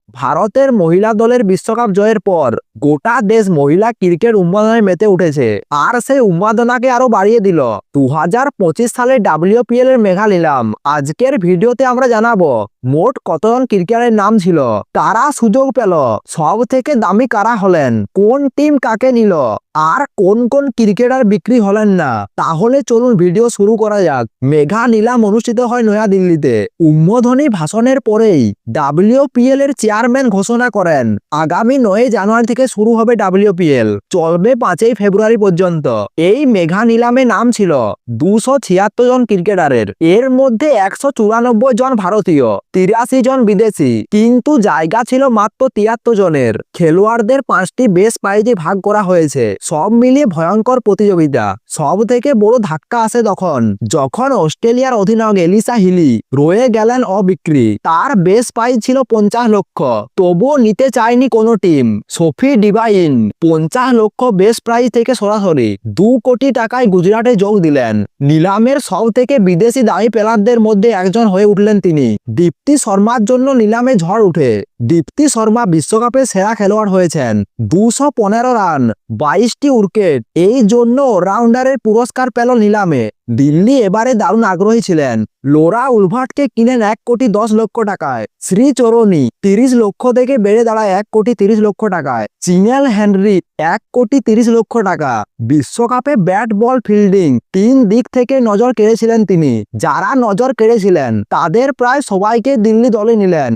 ভারতের মহিলা দলের বিশ্বকাপ জয়ের পর গোটা দেশ মহিলা ক্রিকেট উন্মাদনায় মেতে উঠেছে, আর সেই উন্মাদনাকে আরো বাড়িয়ে দিল 2025 সালে WPL এর মেগা নিলাম। আজকের ভিডিওতে আমরা জানাবো মোট কতজন ক্রিকেটারের নাম ছিল, কারা সুযোগ পেল, সব থেকে দামি কারা হলেন, কোন টিম কাকে নিল, আর কোন কোন ক্রিকেটার বিক্রি হলেন না। তাহলে চলুন ভিডিও শুরু করা যাক। মেগা নিলাম অনুষ্ঠিত হয় নয়াদিল্লিতে। উদ্বোধনী ভাষণের পরেই WPL এর চেয়ারম্যান ঘোষণা করেন আগামী 9 জানুয়ারি থেকে শুরু হবে WPL, চলবে 5 ফেব্রুয়ারি পর্যন্ত। এই মেগা নিলামে নাম ছিল 276 জন ক্রিকেটারের, এর মধ্যে 194 জন ভারতীয়, 83 জন বিদেশি, কিন্তু জায়গা ছিল মাত্র 73 জনের। খেলোয়াড়দের 5টি বেস প্রাইজে ভাগ করা হয়েছে, সব মিলিয়ে ভয়ঙ্কর প্রতিযোগিতা। সব থেকে বড় ধাক্কা আসে যখন অস্ট্রেলিয়ার অধিনায়ক এলিসা হিলি রয়ে গেলেন অবিক্রি। তার বেস প্রাইজ ছিল 50 লক্ষ, তবুও নিতে চায়নি কোনো টিম। সোফি ডিভাইন 50 লক্ষ বেস প্রাইজ থেকে সরাসরি 2 কোটি টাকায় গুজরাটে যোগ দিলেন। নিলামের সব থেকে বিদেশি দামি প্লেয়ারদের মধ্যে একজন হয়ে উঠলেন তিনি। দীপ্তি শর্মার জন্য নিলামে ঝড় উঠে। দীপ্তি শর্মা বিশ্বকাপের সেরা খেলোয়াড় হয়েছেন, 215 রান, 22টি উইকেট, এই জন্য অলরাউন্ডারের পুরস্কার পেল নিলামে। দিল্লি এবারে দারুণ আগ্রহী ছিলেন। লোরা উলভার্টকে কিনেন 1 কোটি 10 লক্ষ টাকায়। শ্রী চরণী 30 লক্ষ থেকে বেড়ে দাঁড়ায় 1 কোটি 30 লক্ষ টাকায়। চিনেল হেনরি 1 কোটি 30 লক্ষ টাকা। বিশ্বকাপে ব্যাট বল ফিল্ডিং 3 দিক থেকে নজর কেড়েছিলেন তিনি। যারা নজর কেড়েছিলেন তাদের প্রায় সবাইকে দিল্লি দলে নিলেন।